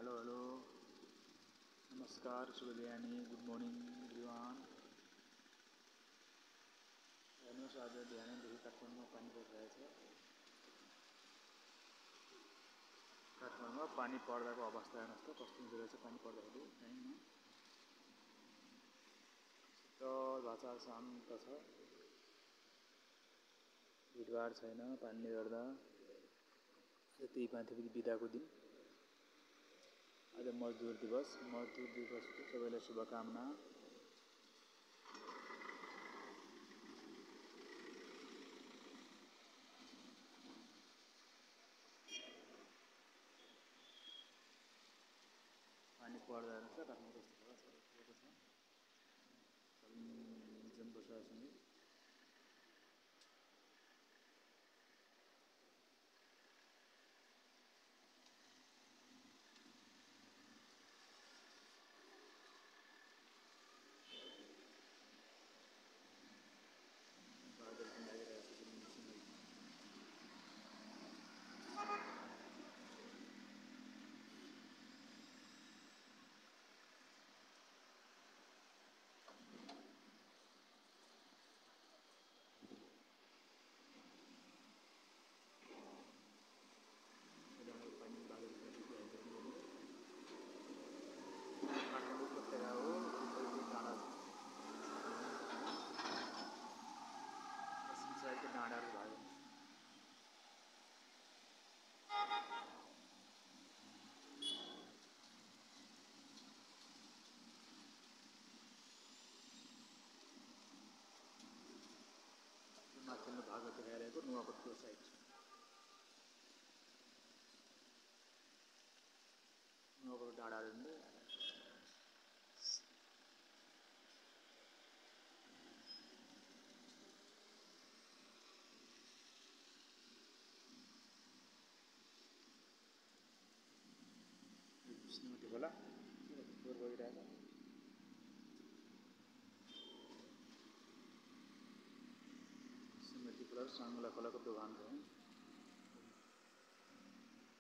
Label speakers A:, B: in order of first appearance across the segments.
A: Hello hello नमस्कार शुभ बिहानी गुड मर्निङ एभ्रिवान। हेर्नुहोस् आज बिहानैदेखि काठमाडौँमा पानी परिरहेछ। काठमाडौँमा पानी पर्दाको अवस्था हेर्नुहोस् त कस्तो हुँदो रहेछ। पानी पर्दाखेरि टाइममा शीतल भाषा शान्त छ, भिडभाड छैन पानीले गर्दा। त्यही माथि बिदाको दिन, आज मजदुर दिवसको सबैलाई शुभकामना। पानी पर्दा हेर्नुहोस् त काठमाडौँ कस्तो छ। निजम प्रशासनिक बादल पनि लागिरहेको छ। काठमाडौँको तेरा हो डाँडा सिमसारको डाँडाहरू भयो। माथिल्लो भाग देखाइरहेको नुवाकोटको साइड, नुवाकोट डाँडाहरू विष्णुमती खोला फोहोर गइरहेको। विष्णुमती खोला र साङ्ला खोलाको दोभान छ।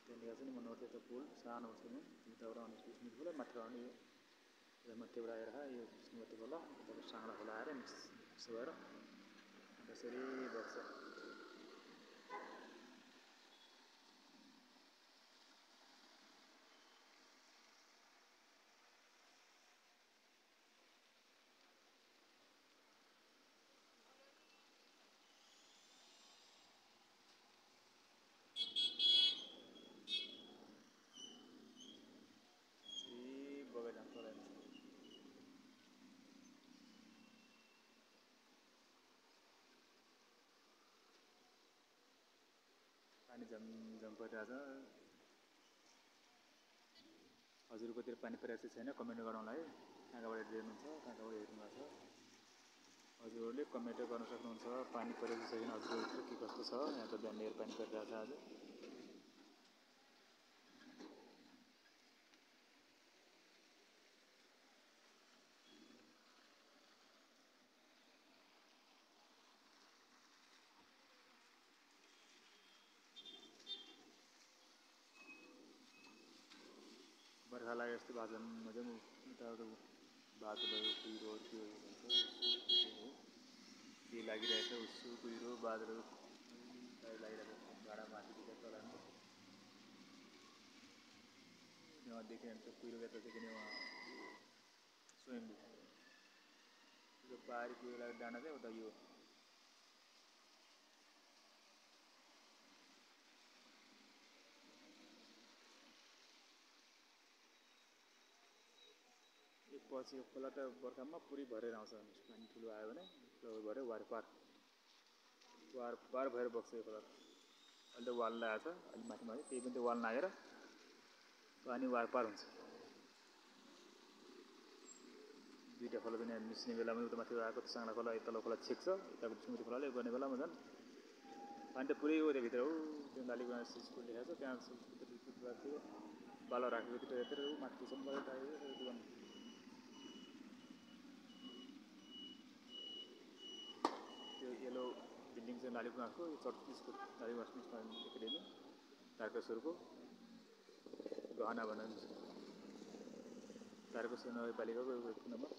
A: त्यहाँनिर चाहिँ मनोहर त्यो पुल सानो छ, त्यताबाट आउने विष्णुमती खोला, माथिबाट आउने यो मध्यबाट आएर यो विष्णुमती खोला, यताबाट साङ्ला खोला आएर मिक्स भएर त्यसरी बग्छ। बगेर जान्छ होला पानी झमझम परिरहेछ। हजुरकोतिर पानी परिरहेको छैन कमेन्ट गराउँला है। कहाँबाट हेर्नुहुन्छ, कहाँबाट हेर्नुभएको छ हजुरहरूले कमेन्ट गर्न सक्नुहुन्छ। पानी परेको छैन हजुरहरूतिर के कस्तो छ। यहाँ त बिहानदेखि पानी परिरहेछ। आज बर्खा लागे जस्तो भएको छ। मजाले यताउता बाटो भयो कुहिरो के भन्छ के लागिरहेछ। उसो कुहिरो बादलहरू लागिरहेको भाडा माथितिर तल वहाँ देखिरहन्छ कुहिरो यता देखिने वहाँ स्वयम्भू त्यो पहाडी कुहिरो लागेको डाँडा चाहिँ उता यो पछि खोला त बर्खामा पुरै भरेर आउँछ। पानी ठुलो आयो भने भरे वारपार भएर बग्छ यो खोला। अहिले त वाल लगाएको छ, अहिले माथि माथि त्यही पनि त्यो वाल नागेर पानी वारपार हुन्छ। दुईवटा खोला पनि मिस्ने बेलामा उता माथि आएको साङ्ला खोला तल्लो खोला छेक्छ। यताको विष्णुमती खोलाले गर्ने बेलामा झन् पानी त पुरै गयो भित्र। त्यो नालीको स्कुल देखाएको छ त्यहाँ थियो बालो राखेको थियो यत्र माथिसम्म दोकान। त्यो येलो बिल्डिङ चाहिँ लालीगुँरासको स्कुल लालीगुँरास एकाडेमी तारकेश्वरको गहना बनाइन्छ। धारको नगरपालिकाको एउटा नम्बर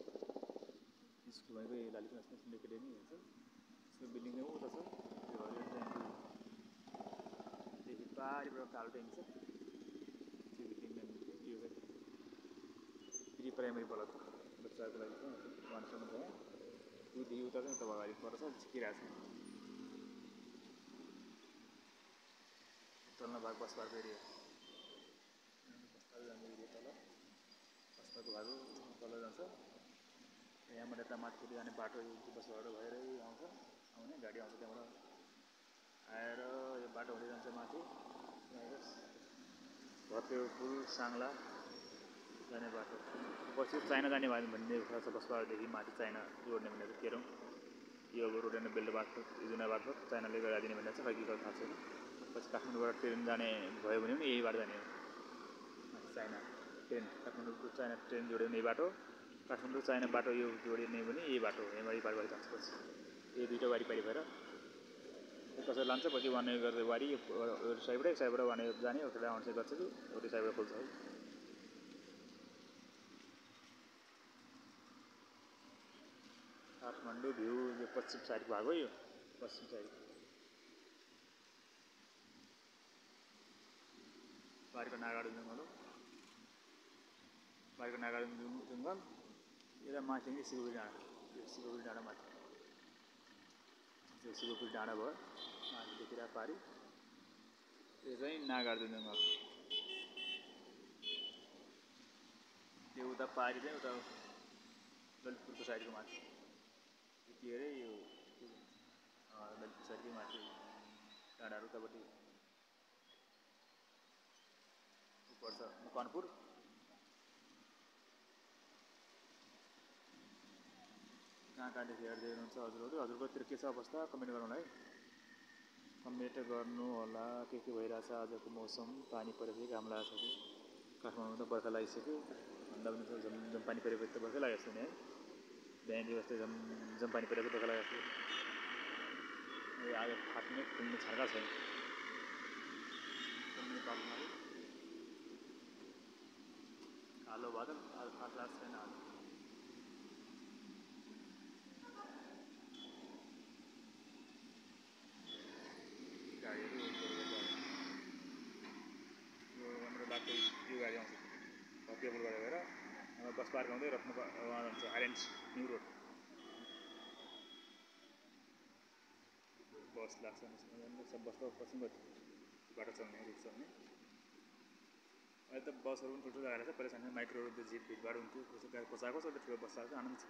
A: स्कुल भनेको यो लालिक नेसनल एकाडेमी भन्छ। यसको बिल्डिङ चाहिँ उता छ। त्यो भएर त्यहाँदेखि पारिबाट कालो ट्याङ्की छ। त्यो बिल्डिङ यो प्रि प्राइमेरी ब्लक बच्चाहरूको लागि छ 1 सम्म छ। त्योदेखि उता चाहिँ तब अगाडि पर छ झिकिरहेको छ। तल्लो भाग बस पार्क एरिया जाने एरिया तल बस पार्कको भाग तल जान्छ। यहाँबाट यता माथि जाने बाटो बसबाट भएरै आउने गाडी आउँछ। त्यहाँबाट आएर यो बाटो हुँदै जान्छ माथि भतेपुर साङ्ला जाने बाटो। पछि चाइना जाने भन्ने छ बस पार्कदेखि माथि चाइना जोड्ने भन्ने छ। केरौँ यो रोड एन्ड बेल्ट मार्फत जुना मार्फत चाइनाले गराइदिने भन्ने छ। खै के थाहा छैन। पछि काठमाडौँबाट ट्रेन जाने भयो भने पनि यही बाटो जाने हो। China train Kathmandu to China train जोड्यो भने यही बाटो। काठमाडौँ चाइना बाटो यो जोडिने पनि यही बाटो हो। यहीँबाट बारी जान्छ। पछि यो दुईवटा वारिपारि भएर कसरी लान्छ। पछि वान वे गरेर वारी एउटा साइडबाट वान वे जाने एउटा आउने गर्छ कि एउटा साइडबाट खोल्छ है। काठमाडौँ भ्यू यो पश्चिम साइडको भाग हो। यो पश्चिम साइड बारीको नागार्जुन जङ्गल हो। बारीको नागार्जुन जङ्गल यता माथि सिलगढी डाँडा। यो सिलगढी डाँडा माथि त्यो सिलगढी डाँडा भयो माथि देखिरहेको पारी। यो चाहिँ नागार्जुन जङ्गल। त्यो उता पारी चाहिँ उता ललितपुरको साइडको माथि के अरे यो ललितपुर साइडकै माथि डाँडाहरू उतापट्टि पर्छ मकवानपुर। कहाँदेखि हेर्दै हुनुहुन्छ हजुरको त्यो के छ अवस्था कमेन्ट गर्नु है। कमेन्ट गर्नु होला के भइरहेछ आजको मौसम। पानी परेको कि घाम लागेको छ कि। काठमाडौँमा त बर्खा लागिसक्यो। भन्दा पनि झमझम पानी परेको त बर्खै लागेको छ नि है। बिहान बस्दै झमझम पानी परेको बर्खा लागेको छ। आज फाट्ने खुल्ने छाडा छैन। कालो बादल आज फाट्ला छैन। आज गाडीहरू यो हाम्रो बाटो यो गाडी आउँछ भक्तिपुरबाट गएर हाम्रो बस पार्क आउँदै रत्न उहाँ जान्छ आर्यन्स न्यू रोड बस लाग्छ। सब बस त पछि बाटो चल्ने रुट चल्ने। अहिले त बसहरू पनि ठुल्ठुलो आएर छ। पहिला सानो माइक्रो रोड जिप भिडभाड हुन्थ्यो कोचाएको छ। ठुलो बस आएको आनन्द छ।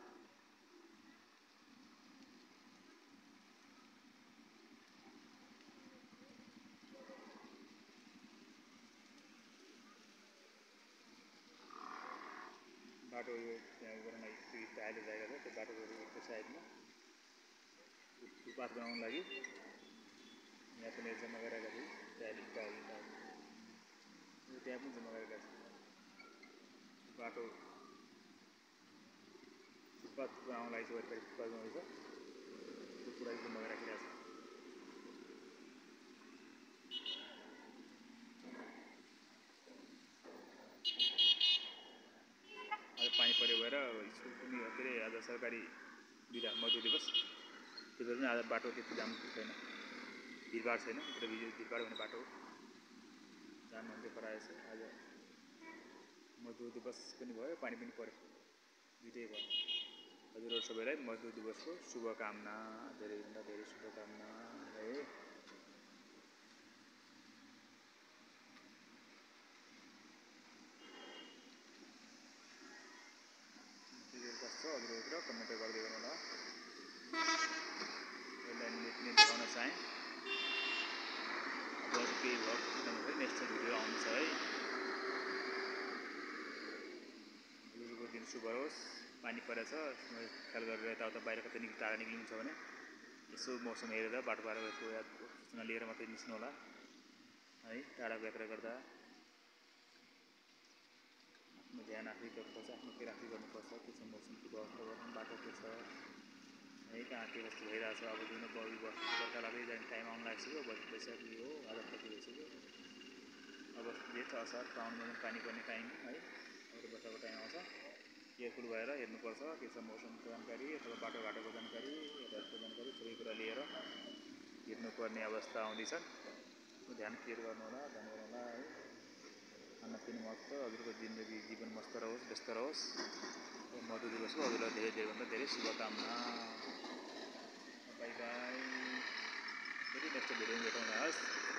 A: बाटो यो त्यहाँ गर्न टायरले जाएको छ। त्यो बाटोको साइडमा फुटपाथ बनाउनु लागि यहाँ पनि जम्मा गरेका थिए। त्यहाँ पनि जम्मा गरेका छन्। बाटो फुटपाथ बनाउनु लागि चाहिँ वरिपरि फुटपाथ बनाउँछ। त्यो कुरा जम्मा गरिराखिरहेको छ। आज पानी पऱ्यो भएर स्कुल पनि के अरे आज सरकारी बिदा मजदुर दिवस। त्यो भएर पनि आज बाटो त्यति जाम छैन। भिडभाड छैन। भिडभाड हुने बाटो हो। जाम हुँदै पराएछ। आज मजदुर दिवस पनि भयो पानी पनि पऱ्यो। दुइटै भयो। हजुरहरू सबैलाई मजदुर दिवसको शुभकामना। धेरैभन्दा धेरै शुभकामना है। कस्तो हजुरहरू कमेन्ट गर्दै गर्नु होला। यसलाई नेट्ने देखाउन चाहेँ। अब केही भयो नेक्स्ट भिडियो आउँछ है। हजुरको दिन शुभ होस्। पानी परेछ ख्याल गरेर यताउता बाहिर कतै टाढा निक्लिनु छ भने यसो मौसम हेरेर बाटो पारेको सूचना लिएर मात्रै निस्कनु होला है। टाढाको यात्रा गर्दा आफ्नो ध्यान आफै गर्नुपर्छ। आफ्नो केयर आफै गर्नुपर्छ। के छ मौसमको अवस्था बाटो के छ है कहाँ के कस्तो भइरहेछ। अब जुन बर्खा लाग्दै जाने टाइम आउनु लागिसक्यो। भइसक्यो हो। आधा कति भइसक्यो। अब जेठ असार साउनमा पानी पर्ने टाइम है। अब बर्खाको टाइम आउँछ। केयरफुल भएर हेर्नुपर्छ के छ मौसमको जानकारी अथवा बाटोघाटोको जानकारी यातायातको जानकारी सबै कुरा लिएर हिँड्नुपर्ने अवस्था आउँदैछन्। ध्यान क्लियर गर्नुहोला है। खानपिन मस्त, हजुरको जिन्दगी जीवन मस्त रहोस्, व्यस्त रहोस्। मधु दिवसको हजुरलाई धेरैभन्दा धेरै शुभकामना। By by. फेरि नेक्स्ट भिडियोमा भेटौँला।